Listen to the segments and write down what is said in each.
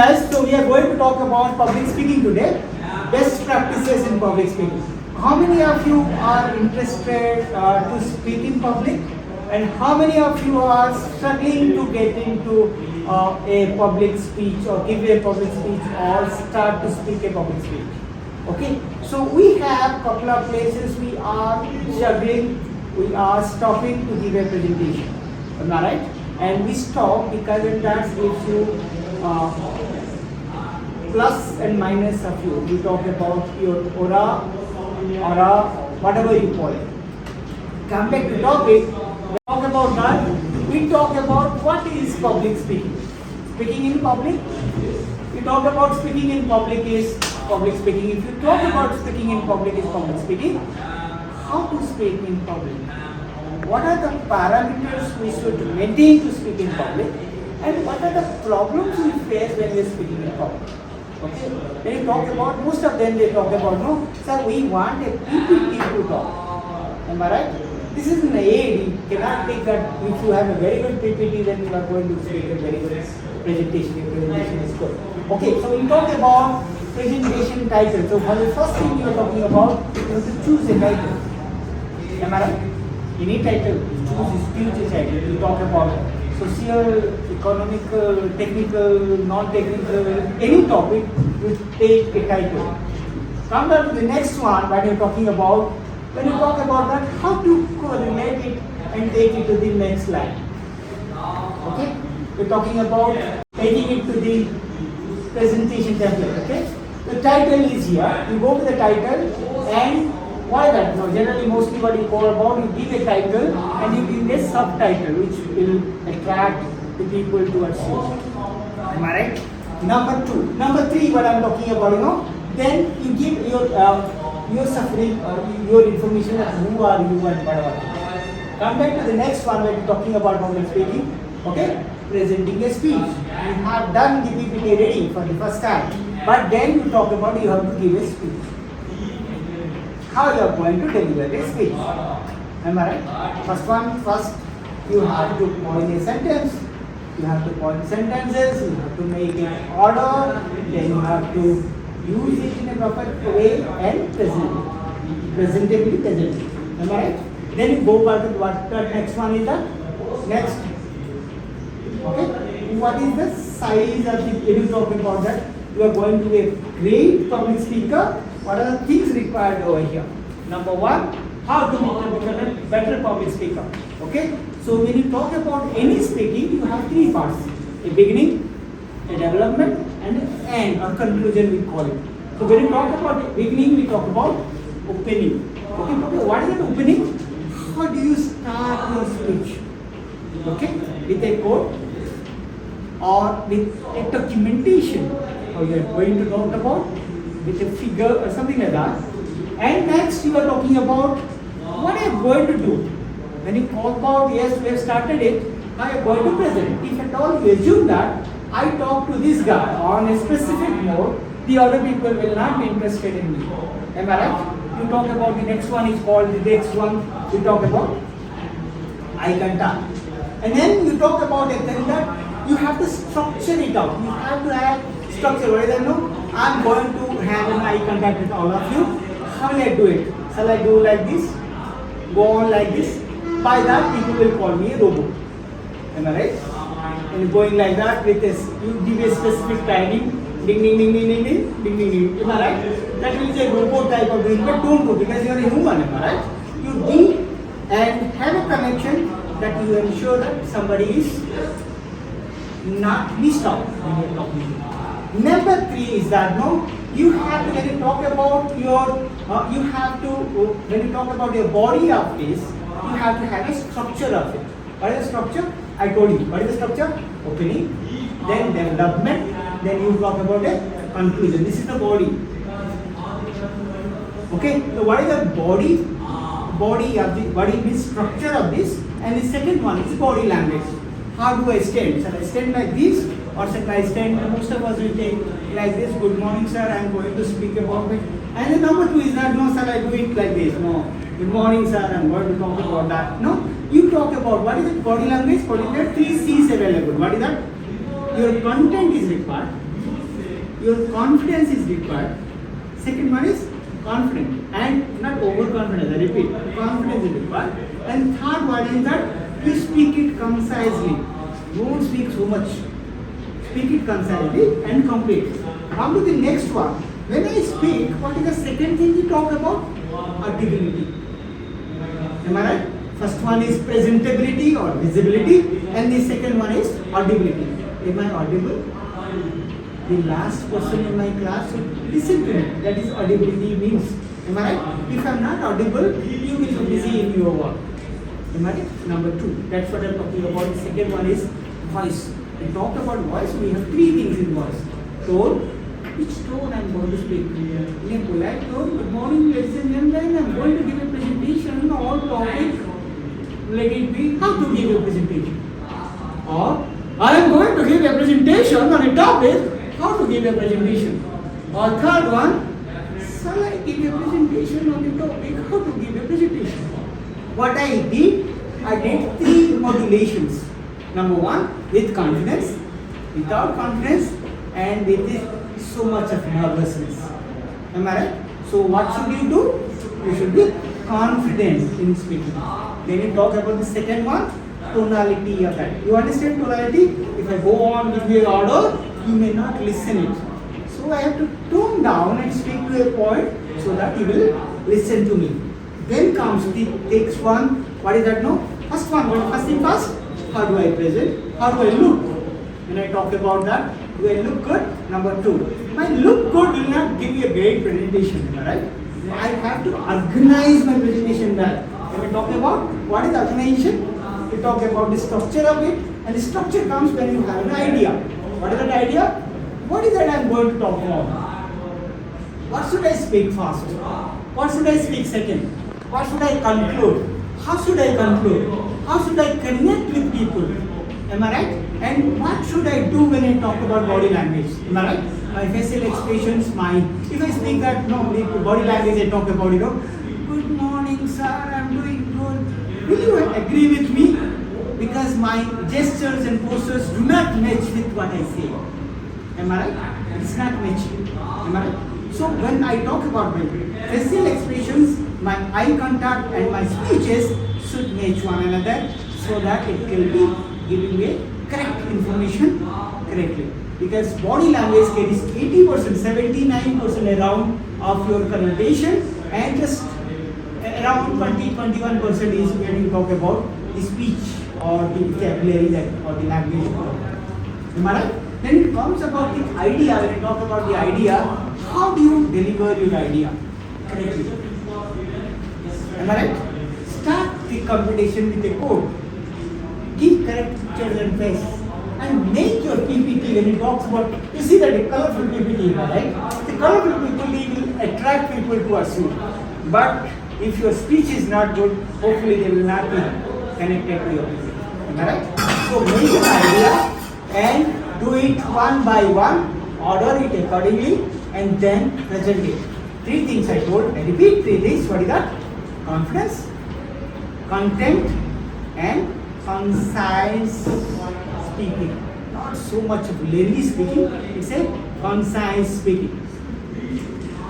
Guys, so we are going to talk about public speaking today. Best practices in public speaking. How many of you are interested to speak in public? And how many of you are struggling to get into a public speech or give a public speech or start to speak a public speech? Okay, so we have couple of places we are struggling, we are stopping to give a presentation. Am I right? And we stop because that gives you plus and minus of you. We talk about your aura, whatever you call it. Come back to topic. We talk about that. We talk about what is public speaking. Speaking in public. We talk about speaking in public is public speaking. If you talk about speaking in public is public speaking, how to speak in public? What are the parameters we should maintain to speak in public? And what are the problems we face when we are speaking in public? Okay, when you talk about, most of them they talk about, no, sir, we want a PPT to talk. Am I right? This is an AAD. You cannot take that. If you have a very good PPT, then you are going to speak a very good presentation. Your presentation is good. Okay, so we talk about presentation title. So for the first thing you are talking about, you have to choose a title. Am I right? Any title, choose a title. You talk about social, economical, technical, non-technical, any topic, you take a title. Come down to the next one, what you are talking about. When you talk about that, how to correlate it and take it to the next line. Okay? We are talking about taking it to the presentation template. Okay? The title is here. You go to the title and why that? No, generally, mostly what you call about, you give a title and you give a subtitle which will attract the people towards you. Am I right? Number two. Number three, what I am talking about, then you give your suffering, your information that who are you and whatever. Come back to the next one when you are talking about public speaking. Okay? Presenting a speech. You have done the PPT ready for the first time. But then you talk about you have to give a speech. How you are going to deliver a speech. Am I right? First you have to point a sentence, you have to point sentences, you have to make it order, then you have to use it in a proper way and present it. Presentably present it. Am I right? Then you go back to what the next one is that? Next. Okay? What is the size of the, when you talk about that, you are going to be a great public speaker. What are the things required over here? Number one, how to become a better public speaker. Okay? So when you talk about any speaking, you have three parts. A beginning, a development, and an end or conclusion we call it. So when you talk about beginning, we talk about opening. Okay? What is an opening? How do you start your speech? Okay? With a quote or with a documentation. How you are going to talk about? With a figure or something like that. And next you are talking about what are you going to do. When you talk about, yes, we have started it, how are you going to present. If at all you assume that I talk to this guy on a specific mode, the other people will not be interested in me. Am I right? You talk about the next one is called, the next one we talk about eye contact. And then you talk about a thing that you have to structure it out. You have to have structure. What is that? No? I am going to have an eye contact with all of you. How will I do it? Shall I do like this? Go on like this? By that, people will call me a robot. Am I right? And going like that with this, you give a specific timing. Ding ding ding ding ding ding ding ding ding. Am I right? That will be a robot type of thing, but don't do because you are a human. Am I right? You be and have a connection that you ensure that somebody is not missed out when you are talking. Number three is that you have to, when you talk about your, you have to, when you talk about your body of this, you have to have a structure of it. What is the structure? I told you. What is the structure? Opening, then development, then you talk about a conclusion. This is the body. Okay, so what is the body? Body means structure of this, and the second one is body language. How do I stand? Shall I stand like this? Or shall I stand? Most of us will take like this. Good morning, sir. I am going to speak about it. And the number two is not, no, shall I do it like this? No. Good morning, sir. I am going to talk about that. No. You talk about what is it? Body language. Body language. 3 C's available. What is that? Your content is required. your confidence is required. Second one is confident and not overconfident. I repeat, confidence is required. And third one is that you speak it concisely. Don't speak so much. Speak it concisely and complete. Come to the next one. When I speak, what is the second thing we talk about? Audibility. Am I right? First one is presentability or visibility, and the second one is audibility. Am I audible? The last person in my class should listen to me. That is audibility means. Am I right? If I am not audible, you will be busy in your work. Am I right? Number two. That's what I am talking about. The second one is voice. We talk about voice. We have three things in voice. Tone. Which tone I am going to speak? In a polite tone. Good morning, ladies and gentlemen. I am going to give a presentation on topic. Let it be how to give a presentation. Or I am going to give a presentation on a topic. How to give a presentation. Or third one, shall I give a presentation on the topic how to give a presentation. What I did three modulations. Number one, with confidence, without confidence, and with so much of nervousness. Am I right? So what should you do? You should be confident in speaking. Then you talk about the second one, tonality of that. You understand tonality? If I go on with your order, you may not listen it. So I have to tone down and speak to a point so that you will listen to me. Then comes the next one. What is that? No. First one. First thing first. How do I present? How do I look? When I talk about that, do I look good? Number two. My look good will not give you a great presentation. Am I right? I have to organize my presentation well. When we talk about what is organization, we talk about the structure of it, and the structure comes when you have an idea. What is that idea? What is that I am going to talk about? What should I speak first? What should I speak second? What should I conclude? How should I conclude? How should I connect with people? Am I right? And what should I do when I talk about body language? Am I right? My facial expressions, if I speak that, no, the body language I talk about, good morning sir, I am doing good. Will you agree with me? Because my gestures and postures do not match with what I say. Am I right? It's not matching. Am I right? So when I talk about my facial expressions, my eye contact and my speeches should match one another so that it will be giving me correct information correctly. Because body language carries 80%, 79% around of your conversation, and just around 20-21% is when you talk about the speech or the vocabulary or the language. Am I right? Then it comes about the idea. When you talk about the idea, how do you deliver your idea correctly? Am I right? Start the competition with a code. Give correct pictures and face. And make your PPT when it talks about, you see that a colorful PPT, right? The colorful PPT will attract people to us. But if your speech is not good, hopefully they will not be connected to your PPT. Am I right? So make an idea and do it one by one, order it accordingly, and then present it. Three things I told. I repeat three things. What is that? Confidence, content, and concise speaking. Not so much of lengthy speaking, it's a concise speaking.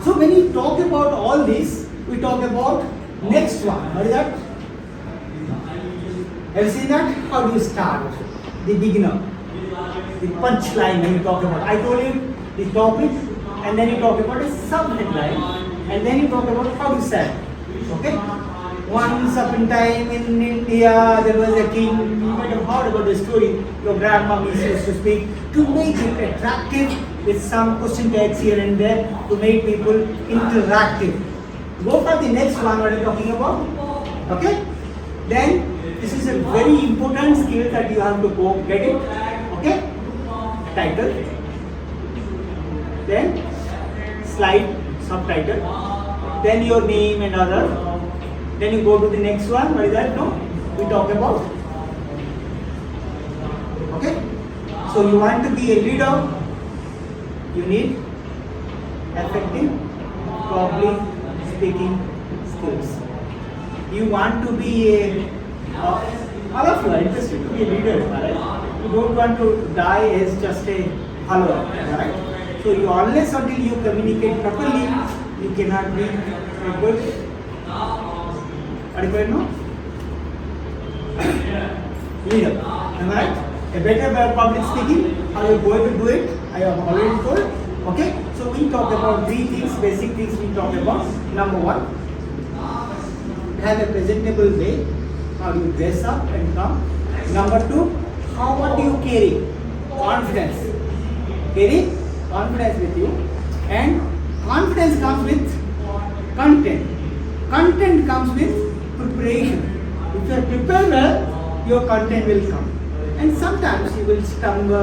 So when we talk about all this, we talk about next one. What is that? Have you seen that? How do you start? The beginner. The punchline when you talk about. I told you the topic, and then you talk about a sub-headline, and then you talk about how to say. Okay? Once upon a time in India, there was a king. You might have heard about the story. Your grandma used to speak to make it attractive with some question tags here and there to make people interactive. Go for the next one. What are you talking about? Okay? Then this is a very important skill that you have to go get it. Okay? Title. Then slide, subtitle. Then your name and other. Then you go to the next one. What is that? No? We talk about. Okay? So you want to be a leader, you need effective public speaking skills. You want to be a all of you are interested to be a leader, right? You don't want to die as just a follower, right? So you, unless until you communicate properly, you cannot be a good. What do you know? Leader. Am I right? A better public speaking. How you going to do it? I have already told. Okay. So we talk about three things, basic things we talk about. Number one, have a presentable way. How do you dress up and come? Number two, what do you carry? Confidence. Carry confidence with you. And confidence comes with content. Content comes with preparation. If you are prepared well, your content will come. And sometimes you will stammer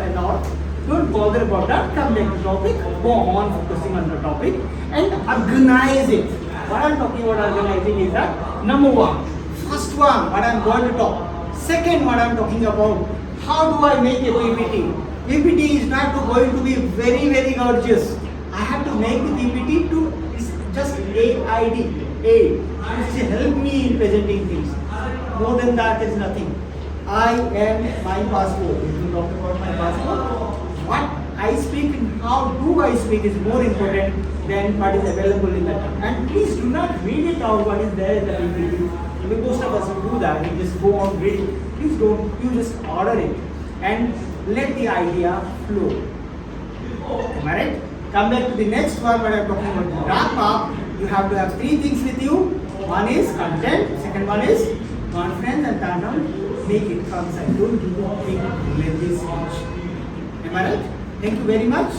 and all. Don't bother about that. Come back to the topic. Go on focusing on the topic and organize it. What I'm talking about organizing is that number one, first one, what I'm going to talk. Second, what I'm talking about, how do I make a PPT? PPT is not going to be very, very gorgeous. I have to make the PPT to just aid, which help me in presenting things. More than that, there is nothing. I am my passport. If you talk about my passport, what I speak and how do I speak is more important than what is available in that. And please do not read it out what is there in the PPT. Most of us will do that. We just go on reading. Please don't. You just order it and let the idea flow. Am I right? Come back to the next one when I'm talking about wrap up. You have to have three things with you. One is content. Second one is confidence, and third one, make it concise. Don't do big lengthy speech. Am I right? Thank you very much.